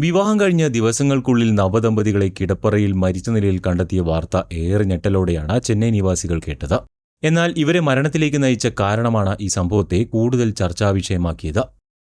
വിവാഹം കഴിഞ്ഞ ദിവസങ്ങൾക്കുള്ളിൽ നവദമ്പതികളെ കിടപ്പറയിൽ മരിച്ച നിലയിൽ കണ്ടെത്തിയ വാർത്ത ഏറെ ഞെട്ടലോടെയാണ് ചെന്നൈ നിവാസികൾ കേട്ടത്. എന്നാൽ ഇവരെ മരണത്തിലേക്ക് നയിച്ച കാരണമാണ് ഈ സംഭവത്തെ കൂടുതൽ ചർച്ചാവിഷയമാക്കിയത്.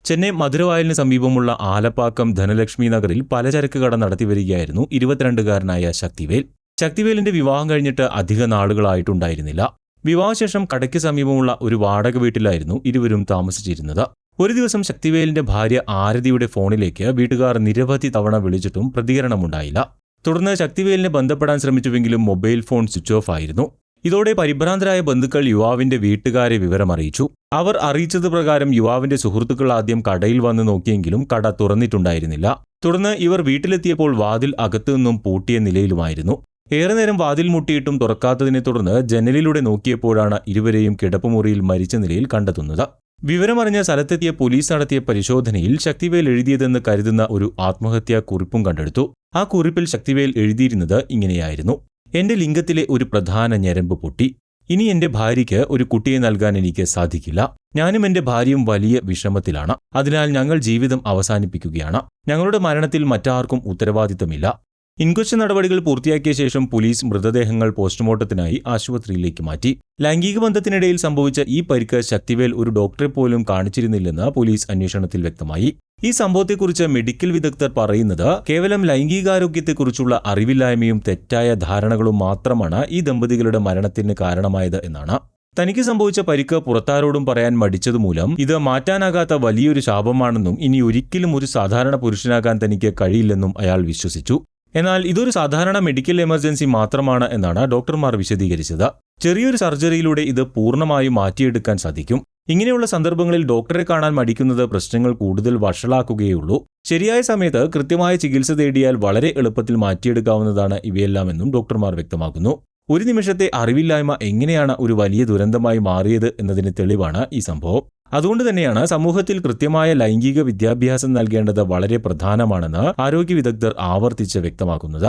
ചെന്നൈ മധുരവായലിന് സമീപമുള്ള ആലപ്പാക്കം ധനലക്ഷ്മി നഗറിൽ പലചരക്ക് കട നടത്തിവരികയായിരുന്നു 22-കാരനായ ശക്തിവേൽ. ശക്തിവേലിന്റെ വിവാഹം കഴിഞ്ഞിട്ട് അധിക നാളുകളായിട്ടുണ്ടായിരുന്നില്ല. വിവാഹശേഷം കടയ്ക്ക് സമീപമുള്ള ഒരു വാടക വീട്ടിലായിരുന്നു ഇരുവരും താമസിച്ചിരുന്നത്. ഒരു ദിവസം ശക്തിവേലിന്റെ ഭാര്യ ആരതിയുടെ ഫോണിലേക്ക് വീട്ടുകാർ നിരവധി തവണ വിളിച്ചിട്ടും പ്രതികരണമുണ്ടായില്ല. തുടർന്ന് ശക്തിവേലിനെ ബന്ധപ്പെടാൻ ശ്രമിച്ചുവെങ്കിലും മൊബൈൽ ഫോൺ സ്വിച്ച് ഓഫ് ആയിരുന്നു. ഇതോടെ പരിഭ്രാന്തരായ ബന്ധുക്കൾ യുവാവിന്റെ വീട്ടുകാരെ വിവരമറിയിച്ചു. അവർ അറിയിച്ചത് പ്രകാരം യുവാവിന്റെ സുഹൃത്തുക്കൾ ആദ്യം കടയിൽ വന്ന് നോക്കിയെങ്കിലും കട തുറന്നിട്ടുണ്ടായിരുന്നില്ല. തുടർന്ന് ഇവർ വീട്ടിലെത്തിയപ്പോൾ വാതിൽ അകത്തുനിന്നും പൂട്ടിയ നിലയിലുമായിരുന്നു. ഏറെ നേരം വാതിൽ മുട്ടിയിട്ടും തുറക്കാത്തതിനെ തുടർന്ന് ജനലിലൂടെ നോക്കിയപ്പോഴാണ് ഇരുവരെയും കിടപ്പുമുറിയിൽ മരിച്ച നിലയിൽ കണ്ടെത്തുന്നത്. വിവരമറിഞ്ഞ സ്ഥലത്തെത്തിയ പോലീസ് നടത്തിയ പരിശോധനയിൽ ശക്തിവേൽ എഴുതിയതെന്ന് കരുതുന്ന ഒരു ആത്മഹത്യാ കുറിപ്പും കണ്ടെടുത്തു. ആ കുറിപ്പിൽ ശക്തിവേൽ എഴുതിയിരുന്നത് ഇങ്ങനെയായിരുന്നു: എന്റെ ലിംഗത്തിലെ ഒരു പ്രധാന ഞരമ്പ് പൊട്ടി. ഇനി എന്റെ ഭാര്യയ്ക്ക് ഒരു കുട്ടിയെ നൽകാൻ എനിക്ക് സാധിക്കില്ല. ഞാനും എന്റെ ഭാര്യയും വലിയ വിഷമത്തിലാണ്. അതിനാൽ ഞങ്ങൾ ജീവിതം അവസാനിപ്പിക്കുകയാണ്. ഞങ്ങളുടെ മരണത്തിൽ മറ്റാർക്കും ഉത്തരവാദിത്തമില്ല. ഇൻക്വസ്റ്റ് നടപടികൾ പൂർത്തിയാക്കിയ ശേഷം പോലീസ് മൃതദേഹങ്ങൾ പോസ്റ്റ്മോർട്ടത്തിനായി ആശുപത്രിയിലേക്ക് മാറ്റി. ലൈംഗിക ബന്ധത്തിനിടയിൽ സംഭവിച്ച ഈ പരിക്ക് ശക്തിവേൽ ഒരു ഡോക്ടറെ പോലും കാണിച്ചിരുന്നില്ലെന്ന് പോലീസ് അന്വേഷണത്തിൽ വ്യക്തമായി. ഈ സംഭവത്തെക്കുറിച്ച് മെഡിക്കൽ വിദഗ്ധർ പറയുന്നത് കേവലം ലൈംഗികാരോഗ്യത്തെക്കുറിച്ചുള്ള അറിവില്ലായ്മയും തെറ്റായ ധാരണകളും മാത്രമാണ് ഈ ദമ്പതികളുടെ മരണത്തിന് കാരണമായത് എന്നാണ്. തനിക്ക് സംഭവിച്ച പരിക്ക് പുറത്താരോടും പറയാൻ മടിച്ചതുമൂലം ഇത് മാറ്റാനാകാത്ത വലിയൊരു ശാപമാണെന്നും ഇനി ഒരിക്കലും ഒരു സാധാരണ പുരുഷനാകാൻ തനിക്ക് കഴിയില്ലെന്നും അയാൾ വിശ്വസിച്ചു. എന്നാൽ ഇതൊരു സാധാരണ മെഡിക്കൽ എമർജൻസി മാത്രമാണ് എന്നാണ് ഡോക്ടർമാർ വിശദീകരിച്ചത്. ചെറിയൊരു സർജറിയിലൂടെ ഇത് പൂർണ്ണമായും മാറ്റിയെടുക്കാൻ സാധിക്കും. ഇങ്ങനെയുള്ള സന്ദർഭങ്ങളിൽ ഡോക്ടറെ കാണാൻ മടിക്കുന്നത് പ്രശ്നങ്ങൾ കൂടുതൽ വഷളാക്കുകയുള്ളൂ. ശരിയായ സമയത്ത് കൃത്യമായ ചികിത്സ തേടിയാൽ വളരെ എളുപ്പത്തിൽ മാറ്റിയെടുക്കാവുന്നതാണ് ഇവയെല്ലാമെന്നും ഡോക്ടർമാർ വ്യക്തമാക്കുന്നു. ഒരു നിമിഷത്തെ അറിവില്ലായ്മ എങ്ങനെയാണ് ഒരു വലിയ ദുരന്തമായി മാറിയത് എന്നതിന് തെളിവാണ് ഈ സംഭവം. അതുകൊണ്ട് തന്നെയാണ് സമൂഹത്തിൽ കൃത്യമായ ലൈംഗിക വിദ്യാഭ്യാസം നൽകേണ്ടത് വളരെ പ്രധാനമാണെന്ന് ആരോഗ്യ വിദഗ്ധർ ആവർത്തിച്ച് വ്യക്തമാക്കുന്നത്.